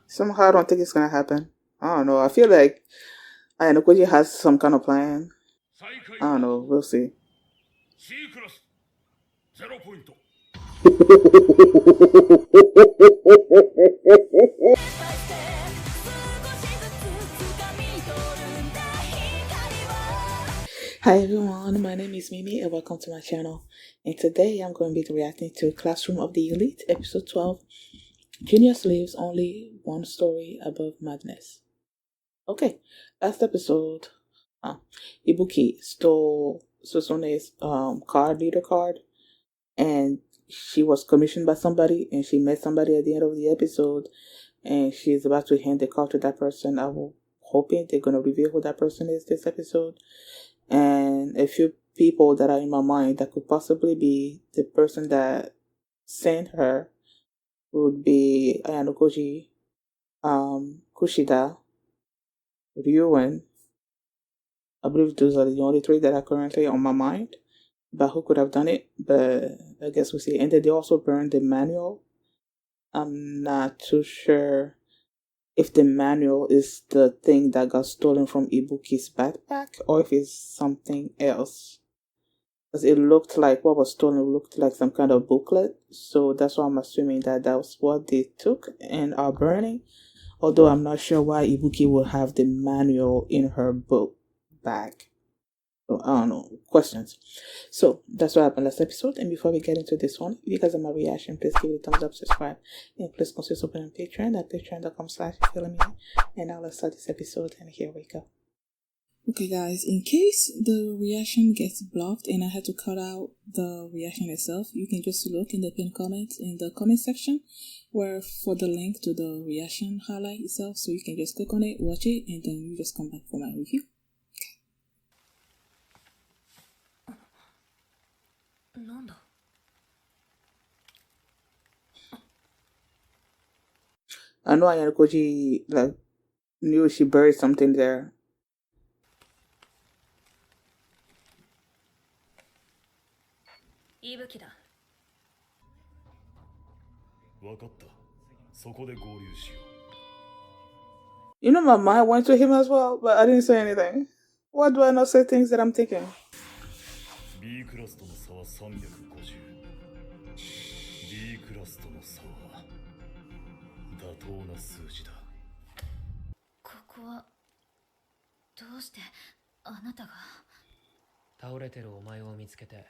Somehow I don't think it's gonna happen. I don't know. I feel like Ayanokoji has some kind of plan. I don't know. We'll see. Hi everyone, my name is Mimi and welcome to my channel. And today I'm going to be reacting to Classroom of the Elite, episode 12, Junior Slaves Only One Story Above Madness. Okay, last episode, Ibuki stole Susune's leader card, and she was commissioned by somebody, and she met somebody at the end of the episode, and she's about to hand the card to that person. I'm hoping they're going to reveal who that person is this episode. And a few people that are in my mind that could possibly be the person that sent her would be Ayanokoji, Kushida, Ryuen. I believe those are the only three that are currently on my mind. But who could have done it? But I guess we'll see. And then they also burned the manual. I'm not too sure if the manual is the thing that got stolen from Ibuki's backpack or if it's something else. Because it looked like what was stolen looked like some kind of booklet. So that's why I'm assuming that was what they took and are burning. Although I'm not sure why Ibuki would have the manual in her book bag. So, I don't know. Questions. So that's what happened last episode. And before we get into this one, if you guys are my reaction, please give it a thumbs up, subscribe, and please consider supporting Patreon at patreon.com/feelingme. And now let's start this episode. And here we go. Okay, guys, in case the reaction gets blocked and I had to cut out the reaction itself, you can just look in the pinned comment in the comment section where for the link to the reaction highlight itself, so you can just click on it, watch it, and then you just come back for my review. I know Ayanokoji knew she buried something there. You know, my mind went to him as well, but I didn't say anything. Why do I not say things that I'm thinking? B クラスとの差は350。D クラスとの差は妥当な数字だ。ここはどうしてあなたが倒れてるお前を見つけて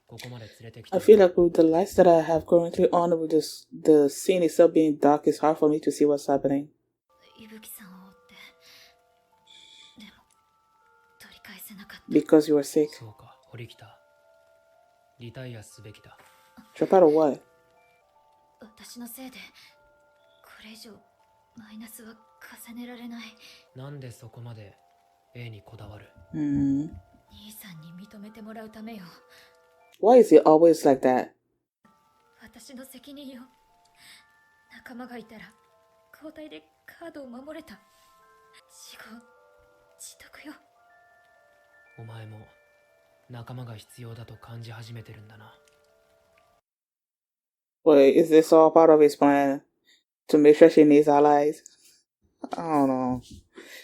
ここまで連れてきた。I feel like with the lights that I have currently on, with the scene itself being dark, it's hard for me to see what's happening. 伊吹さんを追ってでも取り返せなかった。Because you were sick. そうか。堀北リタイアすべきだ。Drop out of what? 私のせいでこれ以上マイナスは重ねられない。なんでそこまで A にこだわる？兄さんに認めてもらうためよ。Why is he always like that? 私の責任よ。仲間がいたら交代でカードを守れた。自業自得よ。お前も仲間が必要だと感じ始めてるんだな。Wait, is this all part of his plan to make sure she needs allies? I don't know.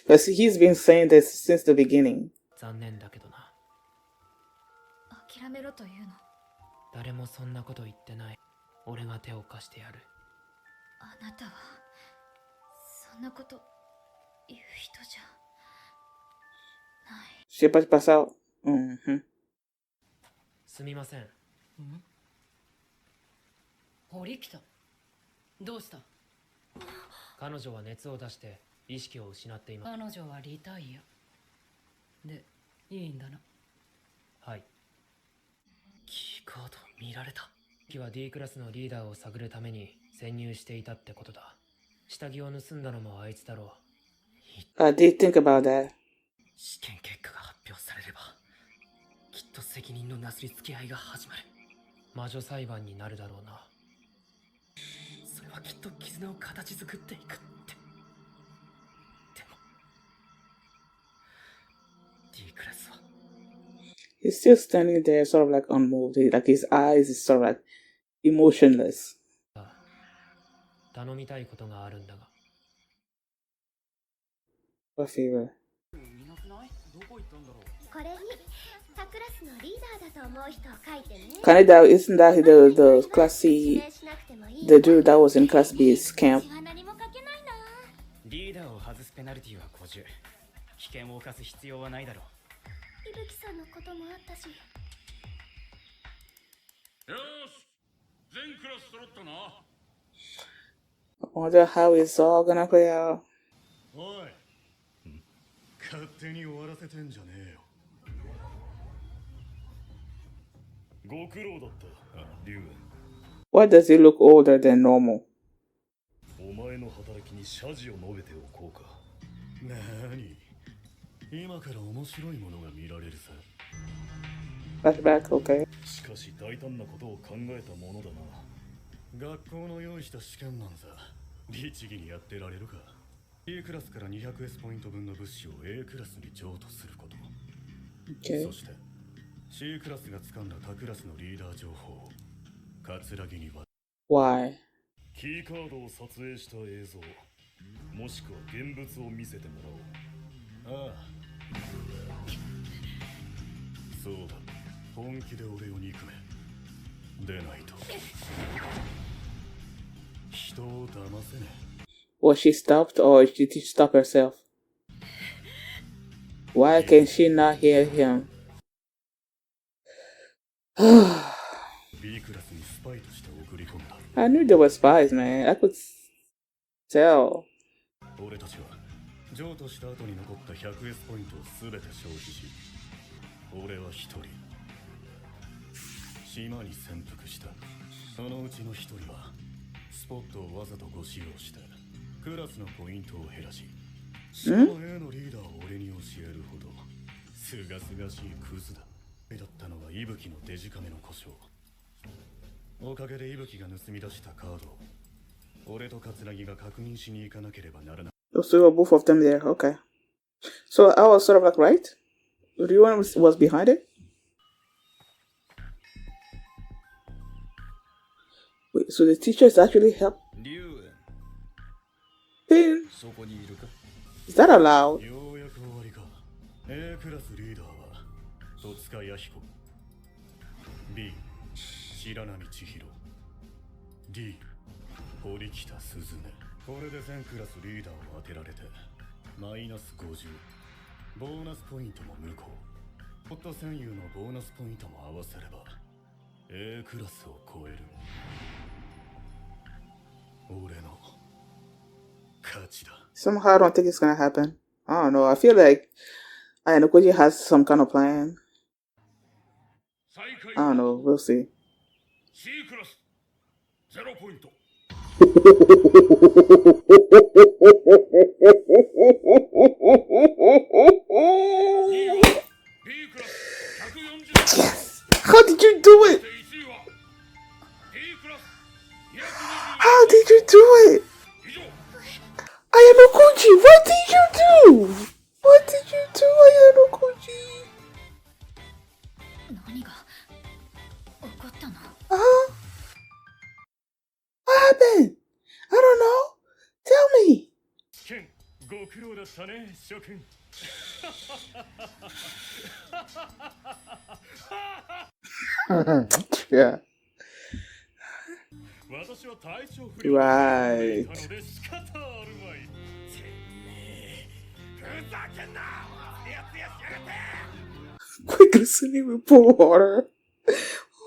Because he's been saying this since the beginning. 残念だけどな。諦めろというの。誰もそんなこと言ってない。俺が手を貸してやる。あなたはそんなこと言う人じゃない。She pode passar. すみません。堀北、どうした？彼女は熱を出して意識を失っています。彼女はリタイアでいいんだな。はい。キーカード見られた。キは D クラスのリーダーを探るために潜入していたってことだ。下着を盗んだのもあいつだろう。I did think about that. 試験結果が発表されればきっと責任のなすりつけ合いが始まる。魔女裁判になるだろうな。それはきっと絆を形作っていくって。でも D クラスは He's still standing there, sort of like unmoved. Like his eyes is sort of like emotionless. 頼みたいことがあるんだが。What favor? これに他クラスのリーダーだと思う人を書いてね。Canada, isn't that the Class C, the dude that was in Class B's camp? リーダーを外すペナルティは50。危険を冒す必要はないだろう。伊吹さんのこともあったし。よし、全クラス揃ったな。I wonder how it's all gonna play out. おい、勝手に終わらせてんじゃねえよ。ご苦労だった、龍雲。Why does he look older than normal? お前の働きに謝辞を述べておこうか。なーに、今から面白いものが見られるさ。Flashback, okay. しかし大胆なことを考えたものだな。学校の用意した試験なんざ律儀にやってられるか。A クラスから 200S ポイント分の物資を A クラスに譲渡すること。Okay. そして C クラスが掴んだ他クラスのリーダー情報を桂木に渡す。 Why? キーカードを撮影した映像、もしくは現物を見せてもらおう。ああ、そうだ、本気で俺を憎め。でないと人を騙せねえ。Was she stopped or did she stop herself? Why can she not hear him? B クラスにスパイとして送り込んだ。I knew there were spies, man. I could tell. 俺たちは譲渡した後に残った 100S ポイントを全て消費し、俺は一人島に潜伏した。そのうちの一人はスポットをわざとご使用してクラスのポイントを減らし、島の A のリーダーを俺に教えるほどすがすがしいクズだ。だったのは伊吹のデジカメの故障。おかげで伊吹が盗み出したカードを俺と桂木が確認しに行かなければならない。So we were both of them there. Okay. So I was sort of like right. Everyone was behind it. Wait, so the teachers actually helped? Then, is that allowed? ようやく終わりか。A クラスリーダーは戸塚弥彦、 B 白波千尋、 D 堀北鈴音。これで全クラスリーダーを当てられてマイナス50、ボーナスポイントも無効。ホット戦友のボーナスポイントも合わせれば A クラスを超える。俺の勝ちだ。 Somehow I don't think it's gonna happen. I don't know. I feel like Ayanokuji has some kind of plan. I don't know. We'll see. C クラス0ポイント。Yes! How did you do it? How did you do it? Ayanokuji, what did you do? What did you do, Ayanokuji? 何が起こったの？ What happened? I don't know. Tell me. 試験ご苦労だったね、諸君。Yeah. 私は体調不良 Right. なので仕方あるまい。てめえ、ふざけんな。やつやしやがって。 Quick listening reporter.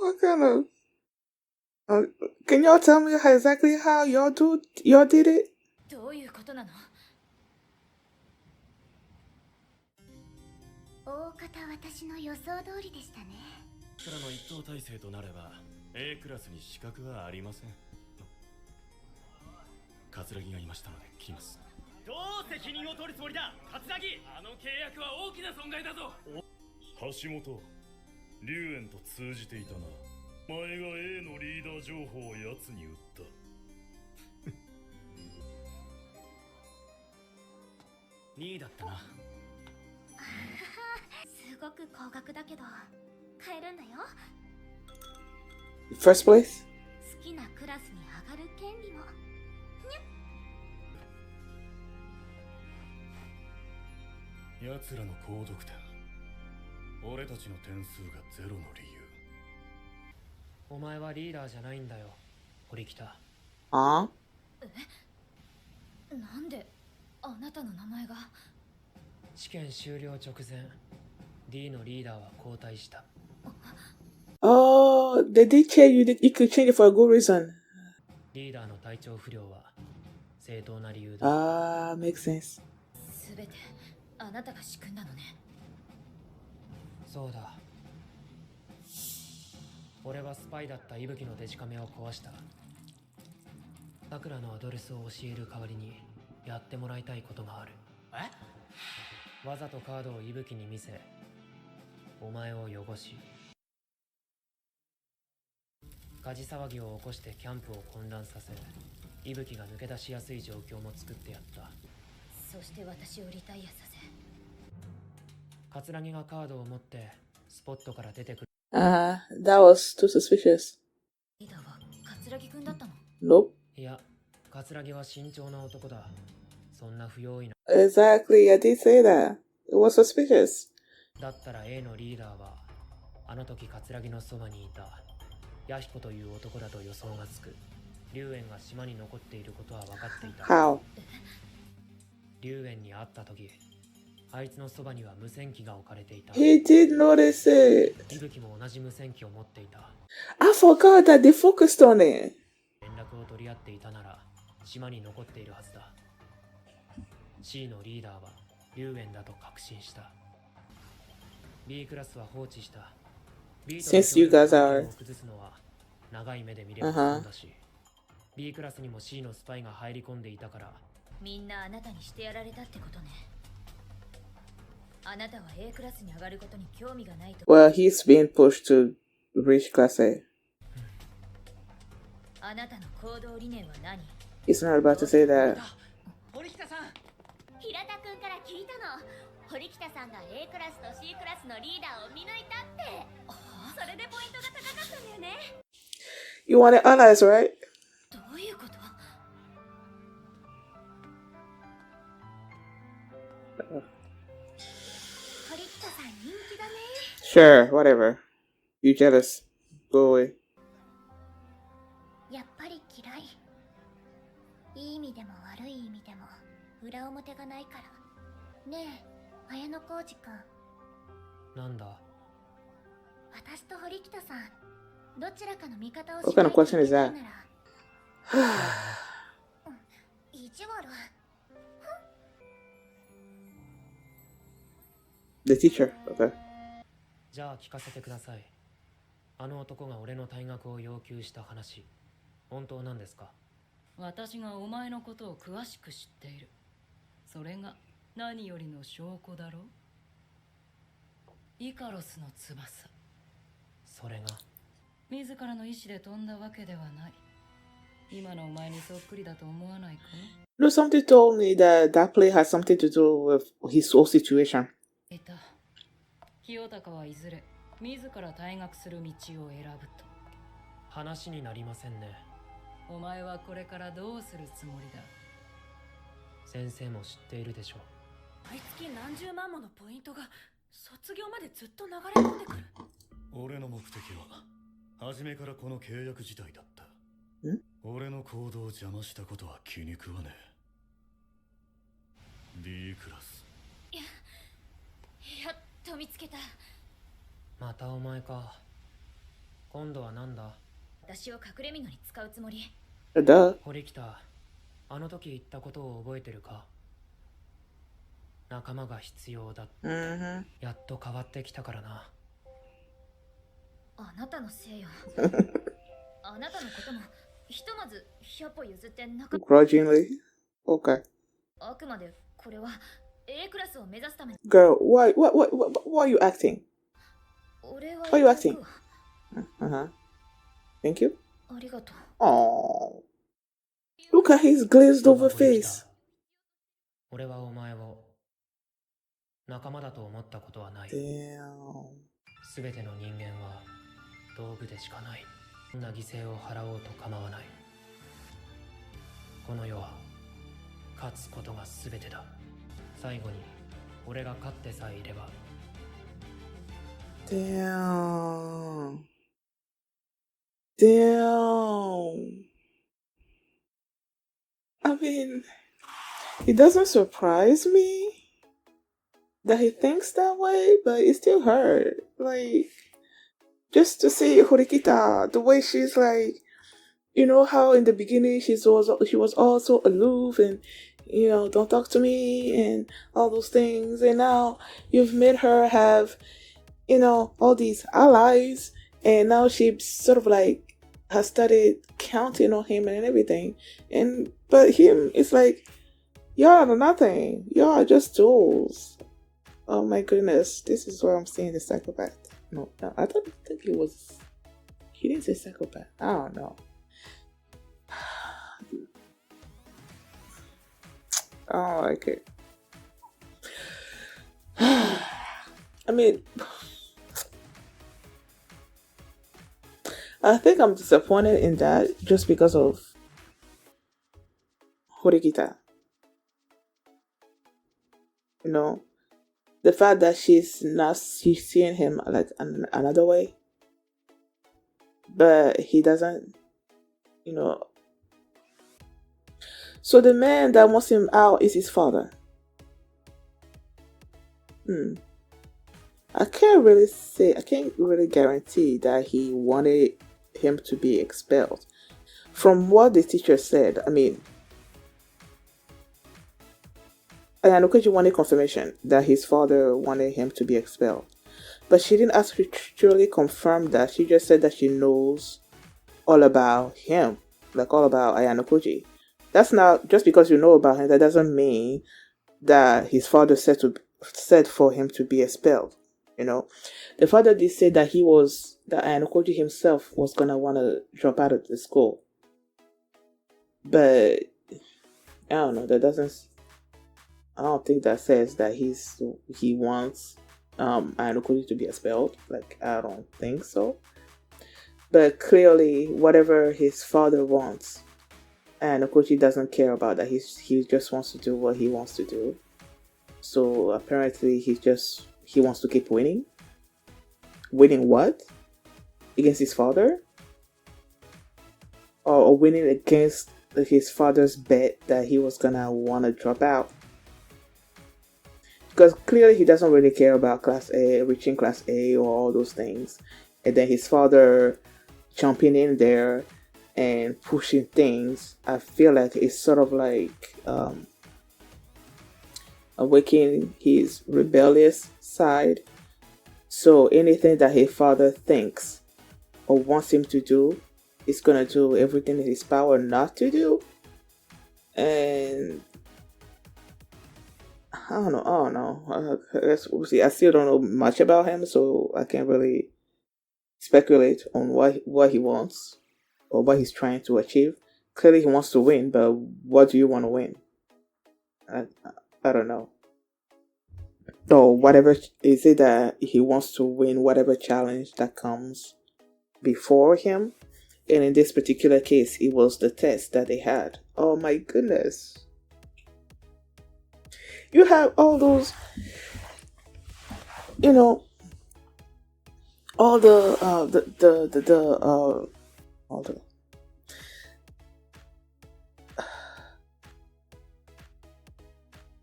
What kind of... can y'all tell me exactly how y'all did it? どういうことなの？大方私の予想通りでしたね。からの一等体制となれば A クラスに資格はありません。桂木がいましたので切ります。どう責任を取るつもりだ、桂木。あの契約は大きな損害だぞ。橋本、龍炎と通じていたな。お前が A のリーダー情報を奴に売った。2位だったな。すごく高額だけど買えるんだよ。 First place? 好きなクラスに上がる権利も。奴らの高得点。俺たちの点数がゼロの理由。お前はリーダーじゃないんだよ、堀北。あなんであなたの名前が。試験終了直前、D のリーダーは交代した。Oh, they did change you. You could change it for a good reason. リーダーの体調不良は正当な理由だ。Makes sense. すべてあなたが仕組んだのね。そうだ。俺はスパイだった伊吹のデジカメを壊した。さくらのアドレスを教える代わりにやってもらいたいことがある。わざとカードを伊吹に見せ、お前を汚し、火事騒ぎを起こしてキャンプを混乱させ、伊吹が抜け出しやすい状況も作ってやった。そして私をリタイアさせ。桂木がカードを持ってスポットから出てくる。That was too suspicious. リーダーは桂木くんだったの？ Nope. いや、桂木は慎重な男だ。そんな不用意な。Exactly, I did say that. It was suspicious. だったら A のリーダーはあの時桂木のそばにいた弥彦という男だと予想がつく。龍炎が島に残っていることは分かっていた。How? 龍炎に会った時、あいつのそばには無線機が置かれていた。 He did notice it. 伊吹も同じ無線機を持っていた。 I forgot that they focused on it. 連絡を取り合っていたなら島に残っているはずだ。 C のリーダーは龍炎だと確信した。 B クラスは放置した。 B との Since you guys 協力関 are 係を崩すのは長い目で見ればそうだし、B クラスにも C のスパイが入り込んでいたから。みんなあなたにしてやられたってことね。あなたは A クラスに上がることに興味がないと。 Well, he's being pushed to reach class A. あなたの行動理念は何？ He's not about to say that. 堀北さん、平田くんから聞いたの。堀北さんが A クラスと C クラスのリーダーを見抜いたって。それでポイントが高かったんだよね。You want it honest, right? どういうこと？堀北さん人気だね。 Sure, whatever. You jealous. Go away. やっぱり嫌い。いい意味でも悪い意味でも裏表がないから。ねえ、綾野浩二くん。なんだ。私と堀北さん、どちらかの味方を What kind of question is that? 意地悪。 The teacher. Okay. じゃあ聞かせてください。あの男が俺の退学を要求した話、本当なんですか？私がお前のことを詳しく知っている。それが何よりの証拠だろう。イカロスの翼、それが自らの意志で飛んだわけではない。今のお前にそっくりだと思わないか？ No, something told me that that play has something to do with his whole situation. いた。清高はいずれ自ら退学する道を選ぶと。話になりませんね。お前はこれからどうするつもりだ？先生も知っているでしょう。毎月何十万ものポイントが卒業までずっと流れ込んでくる。俺の目的は初めからこの契約自体だった。俺の行動を邪魔したことは気に食わねえ。 D クラス。やっと見つけた。またお前か。今度はなんだ？私を隠れ蓑に使うつもり。Duh. 堀北、あの時言ったことを覚えてるか？仲間が必要だ。Mm-hmm. やっと変わってきたからな。あなたのせいよ。あなたのこともひとまず100歩譲って仲。 Grudgingly. Okay. あくまでこれは A クラスを目指すため。 Girl, why are you acting? 俺は Why are you acting? Uh-huh. Thank you. ありがとう。 Oh. Look at his glazed over face. 俺はお前を仲間だと思ったことはない。 Damn. すべての人間は道具でしかない。どんな犠牲を払おうと構わない。この世は勝つことがすべてだ。最後に俺が勝ってさえいれば。 Damn. Damn. I mean, it doesn't surprise me that he thinks that way, but it still hurt. Like, just to see Horikita, the way she's like, you know how in the beginning she was all so aloof and, you know, don't talk to me and all those things, and now you've made her have, you know, all these allies, and now she sort of like has started counting on him and everything, but him, it's like, y'all are nothing, y'all are just tools. Oh my goodness, this is where I'm seeing the psychopath. No, I don't think he didn't say psychopath, I don't know. I don't like it. I mean, I think I'm disappointed in that just because of Horikita. You know, the fact that she's seeing him like another way, but he doesn't, you know. So the man that wants him out is his father. I can't really guarantee that he wanted him to be expelled. From what the teacher said, I mean, Ayanokoji wanted confirmation that his father wanted him to be expelled. But she didn't actually confirm that. She just said that she knows all about him, like all about Ayanokoji. That's not, just because you know about him, that doesn't mean that his father said for him to be expelled. You know, the father did say that that Ayanokoji himself was gonna want to drop out of the school. But I don't know, I don't think that says that he wants Ayanokoji to be expelled. Like, I don't think so. But clearly, whatever his father wants, Ayanokoji doesn't care about that. He just wants to do what he wants to do. So apparently he wants to keep winning. Winning what? Against his father? Or winning against his father's bet that he was gonna want to drop out. Because clearly he doesn't really care about Class A, reaching Class A or all those things. And then his father jumping in there and pushing things, I feel like it's sort of like awakening his rebellious side. So anything that his father thinks or wants him to do, he's gonna do everything in his power not to do. And I don't know. We'll see. I still don't know much about him, so I can't really speculate on what he wants or what he's trying to achieve. Clearly he wants to win, but what do you want to win? I don't know. Or whatever, is it that he wants to win whatever challenge that comes before him? And in this particular case, it was the test that they had. Oh my goodness. You have all those, you know, all the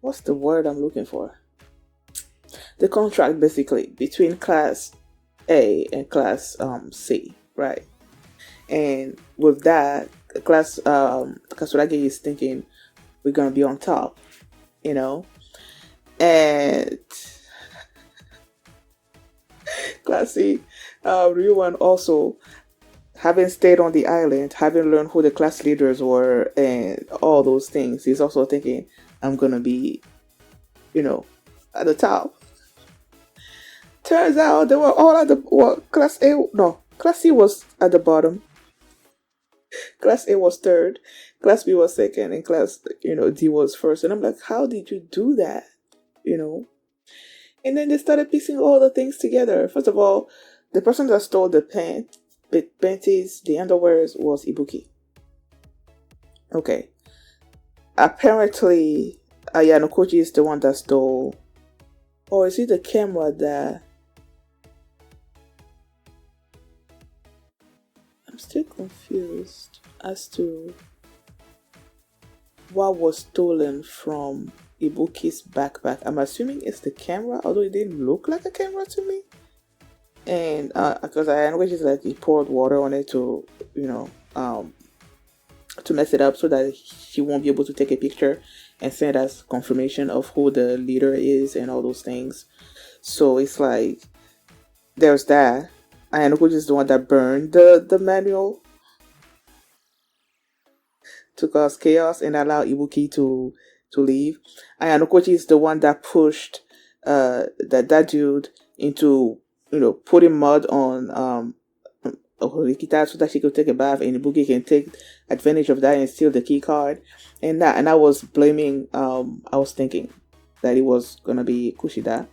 what's the word I'm looking for? The contract basically between Class A and Class C, right? And with that, Class Kasuragi is thinking we're gonna be on top, you know, and Class C, Ryuan also, having stayed on the island, having learned who the class leaders were and all those things, he's also thinking, I'm gonna be, you know, at the top. Turns out they were all at Class C was at the bottom. Class A was third, Class B was second, and Class, D was first. And I'm like, how did you do that? And then they started piecing all the things together. First of all, the person that stole the panties, the underwears, was Ibuki. Okay. Apparently, Ayanokoji is the one that stole Or is it the camera that... I'm still confused as to what was stolen from Ibuki's backpack. I'm assuming it's the camera, although it didn't look like a camera to me. And because I know it's like he poured water on it to, to mess it up so that she won't be able to take a picture and send us confirmation of who the leader is and all those things. So it's like there's that. Ayanokoji is the one that burned the manual to cause chaos and allow Ibuki to leave. Ayanokoji is the one that pushed that dude into putting mud on Rikita so that she could take a bath, and Ibuki can take advantage of that and steal the key card. And I was blaming I was thinking that it was gonna be Kushida,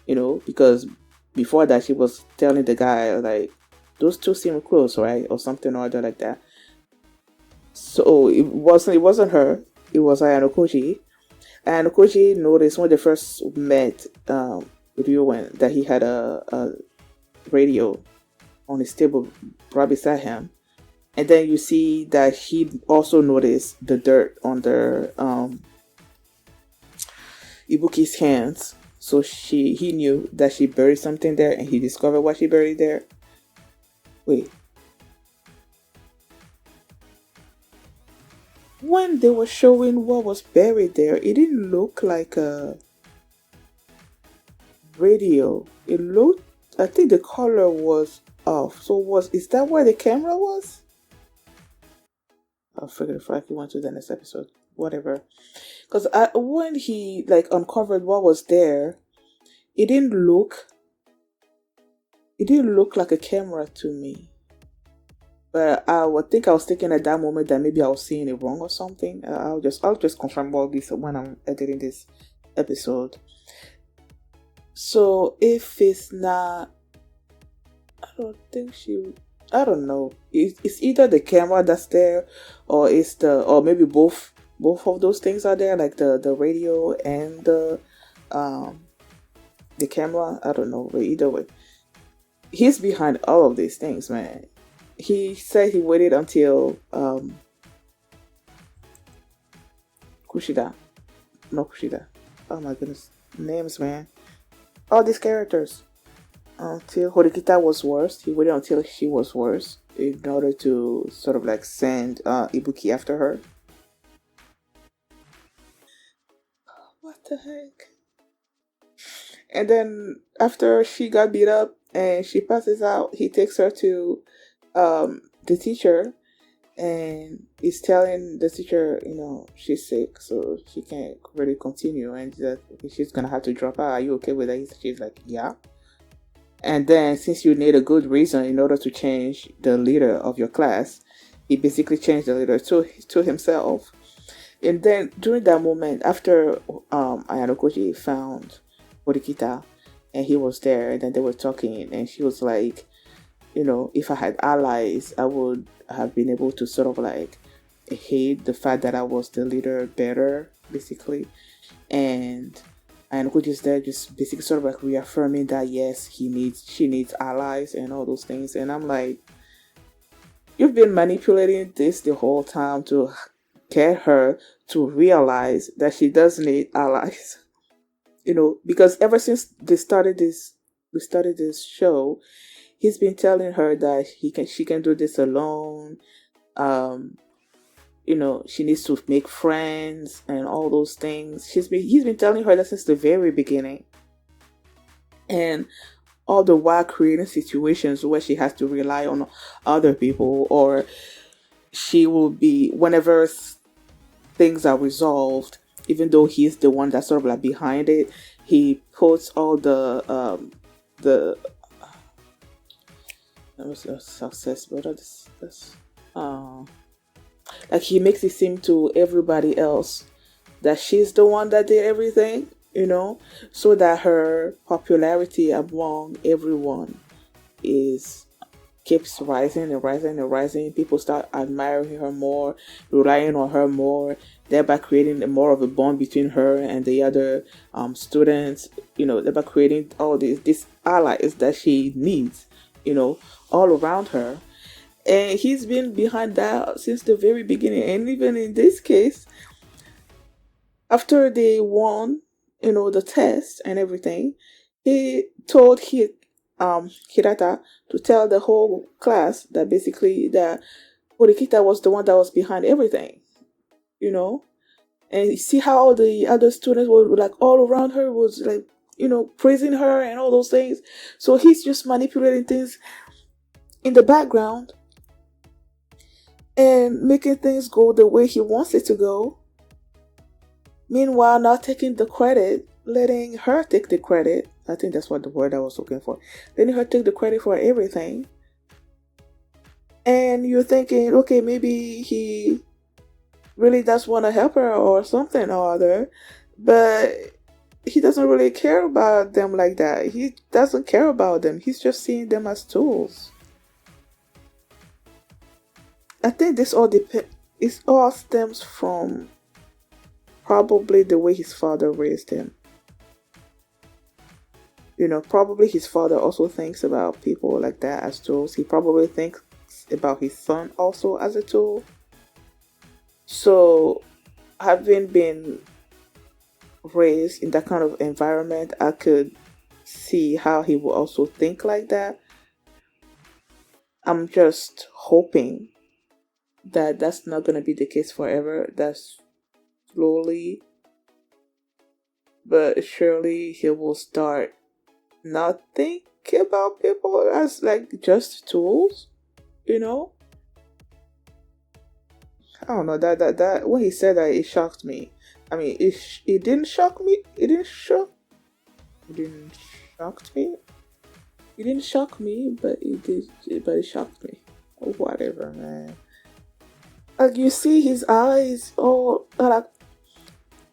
because before that she was telling the guy like those two seem close, right, or something or other like that. So it wasn't her, it was Ayanokoji. Ayanokoji noticed when they first met Ryuen that he had a radio on his table right beside him. And then you see that he also noticed the dirt on the Ibuki's hands. So he knew that she buried something there, and he discovered what she buried there. Wait. When they were showing what was buried there, it didn't look like a radio. It looked, I think the color was off. So is that where the camera was? I'll figure if I can went to the next episode. Whatever. Because when he uncovered what was there, it didn't look like a camera to me. But I would think I was thinking at that moment that maybe I was seeing it wrong or something. I'll just confirm all this when I'm editing this episode. So if it's not, I don't know. It's either the camera that's there, or or maybe both of those things are there, like the radio and the camera. I don't know. But either way, he's behind all of these things, man. He said he waited until Kushida. No, Kushida. Oh my goodness. Names, man. All these characters. Until Horikita was worse. He waited until she was worse in order to sort of send Ibuki after her. What the heck? And then after she got beat up and she passes out, he takes her to the teacher, and he's telling the teacher, she's sick, so she can't really continue, and that she's gonna have to drop out. Are you okay with that? She's like, yeah. And then, since you need a good reason in order to change the leader of your class, he basically changed the leader to himself. And then during that moment, after Ayanokoji found Horikita and he was there, and then they were talking, and she was like, if I had allies, I would have been able to sort of hate the fact that I was the leader better, basically. And Koji's is there just basically sort of reaffirming that yes, she needs allies and all those things. And I'm like, you've been manipulating this the whole time to get her to realize that she does need allies. Because ever since we started this show, he's been telling her that she can do this alone. She needs to make friends and all those things. He's been telling her that since the very beginning. And all the while creating situations where she has to rely on other people, or she will be, whenever things are resolved, even though he's the one that's sort of behind it, he puts all the success, but that's he makes it seem to everybody else that she's the one that did everything, so that her popularity among everyone keeps rising and rising and rising. People start admiring her more, relying on her more, thereby creating more of a bond between her and the other students. Thereby creating all these allies that she needs. All around her. And he's been behind that since the very beginning. And even in this case, after they won, the test and everything, he told Hirata to tell the whole class that basically that Horikita was the one that was behind everything, And you see how all the other students were like all around her was like, praising her and all those things. So he's just manipulating things in the background and making things go the way he wants it to go. Meanwhile, not taking the credit, letting her take the credit. I think that's what the word I was looking for. Letting her take the credit for everything. And you're thinking, okay, maybe he really does want to help her or something or other. But he doesn't really care about them like that. He doesn't care about them. He's just seeing them as tools. I think this all it all stems from probably the way his father raised him. Probably his father also thinks about people like that as tools. He probably thinks about his son also as a tool. So, having been raised in that kind of environment, I could see how he will also think like that. I'm just hoping that that's not going to be the case forever. That's slowly but surely he will start not think about people as like just tools, I don't know, that when he said that, it shocked me. I mean, it didn't shock me. It didn't shock me. It didn't shock me, but it did. But it shocked me. Whatever, man. Like you see his eyes, like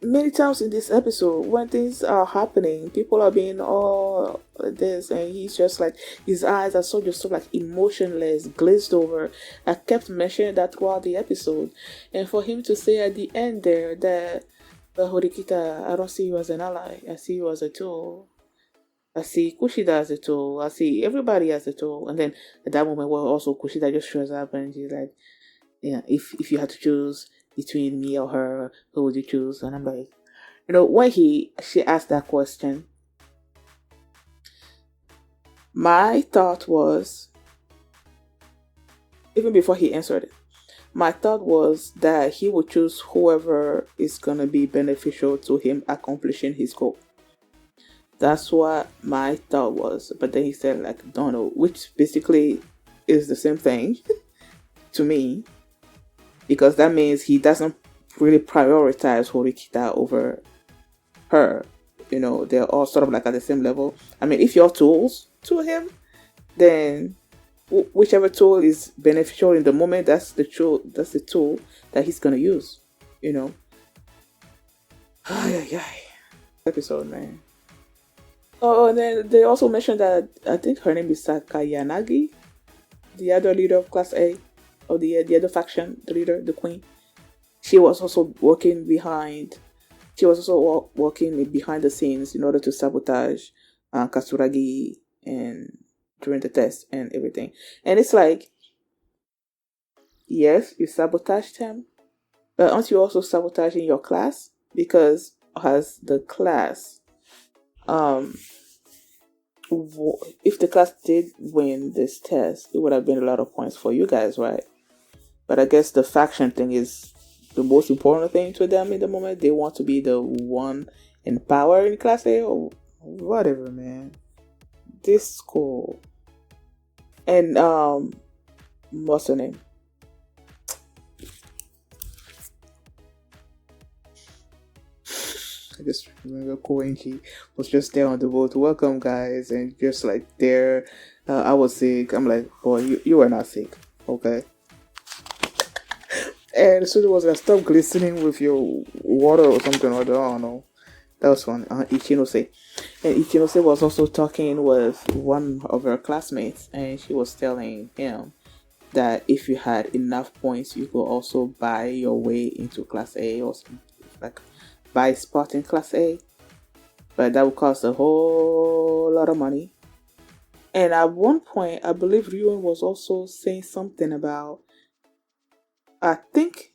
many times in this episode when things are happening, people are being all this, and he's just like, his eyes are so like emotionless, glazed over. I kept mentioning that throughout the episode, and for him to say at the end there that, but Horikita, I don't see you as an ally, I see you as a tool. I see Kushida as a tool, I see everybody as a tool. And then at that moment where also Kushida just shows up and she's like, yeah, if you had to choose between me or her, who would you choose? And I'm like, when she asked that question, my thought was, even before he answered it, my thought was that he would choose whoever is gonna be beneficial to him accomplishing his goal. That's what my thought was. But then he said like, don't know, which basically is the same thing to me, because that means he doesn't really prioritize Horikita over her. They're all sort of like at the same level. I mean, if you're tools to him, then whichever tool is beneficial in the moment, that's the tool that he's gonna use. Episode, man. Oh, and then they also mentioned that I think her name is Sakayanagi, the other leader of Class A, or the other faction, the leader, the queen. She was also working behind the scenes in order to sabotage Katsuragi and during the test and everything. And it's like, yes, you sabotaged him, but aren't you also sabotaging your class? Because as the class, if the class did win this test, it would have been a lot of points for you guys, right? But I guess the faction thing is the most important thing to them in the moment. They want to be the one in power in Class A or whatever, man. This school. And, what's her name? I just remember Koenji was just there on the boat. Welcome, guys. And just like there, I was sick. I'm like, boy, you were not sick. Okay. And so it was like, stop glistening with your water or something, or I don't know. That was fun. Ichinose. And Ichinose was also talking with one of her classmates, and she was telling him that if you had enough points, you could also buy your way into Class A, or like buy a spot in Class A. But that would cost a whole lot of money. And at one point, I believe Ryuan was also saying something about, I think,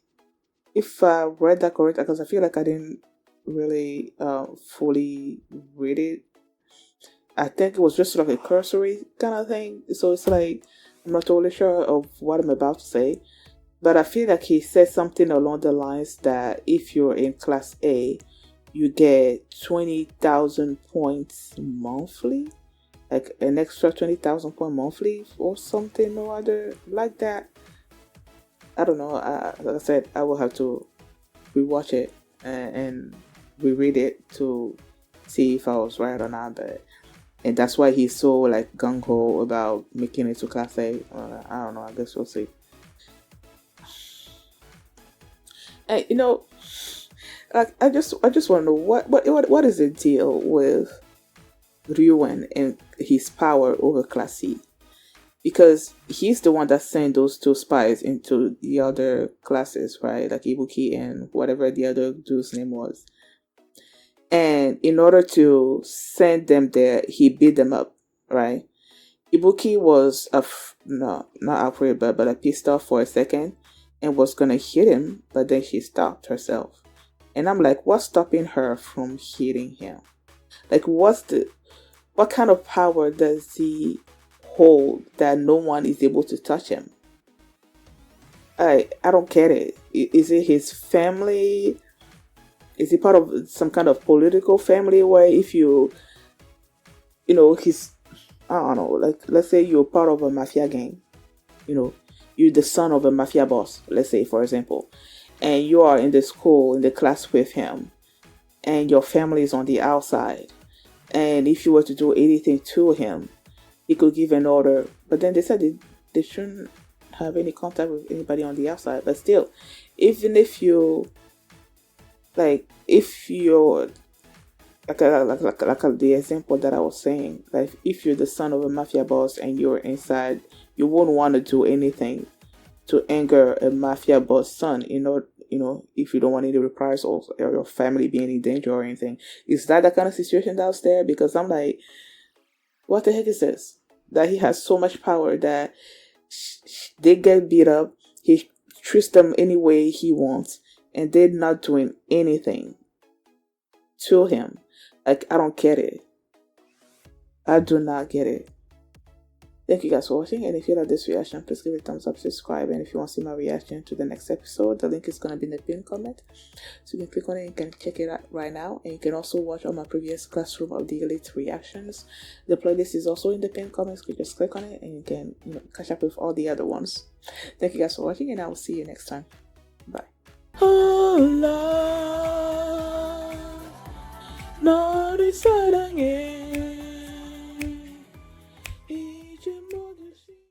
if I read that correctly, because I feel like I didn't really fully read it. I think it was just like a cursory kind of thing. So it's like, I'm not totally sure of what I'm about to say. But I feel like he said something along the lines that if you're in Class A, you get 20,000 points monthly. Like an extra 20,000 point monthly or something or other like that. I don't know. Like I said, I will have to rewatch it and reread it to see if I was right or not. And that's why he's so like gung ho about making it to Class A. I don't know. I guess we'll see. And like I just want to know what is the deal with Ryuan and his power over Class C? Because he's the one that sent those two spies into the other classes, right? Like Ibuki and whatever the other dude's name was. And in order to send them there, he beat them up, right? Ibuki was not afraid, but like pissed off for a second and was gonna hit him, but then she stopped herself. And I'm like, what's stopping her from hitting him? Like, what kind of power does he hold that no one is able to touch him? I don't get it. Is it his family? Is he part of some kind of political family where if he's, I don't know, like let's say you're part of a mafia gang, you're the son of a mafia boss, let's say for example, and you are in the school, in the class with him, and your family is on the outside, and if you were to do anything to him, he could give an order. But then they said they shouldn't have any contact with anybody on the outside. But still, even if you like the example that I was saying, like if you're the son of a mafia boss and you're inside, you wouldn't want to do anything to anger a mafia boss son, if you don't want any reprisals or your family being in danger or anything. Is that the kind of situation that's there? Because I'm like, what the heck is this? That he has so much power that they get beat up, he treats them any way he wants, and they're not doing anything to him. Like, I don't get it. I do not get it. Thank you guys for watching, and if you like this reaction, please give it a thumbs up, subscribe, and if you want to see my reaction to the next episode, the link is going to be in the pinned comment, so you can click on it, you can check it out right now, and you can also watch all my previous Classroom of the Elite reactions. The playlist is also in the pinned comments, you just click on it, and you can catch up with all the other ones. Thank you guys for watching, and I will see you next time. Bye. Oh, Lord, no,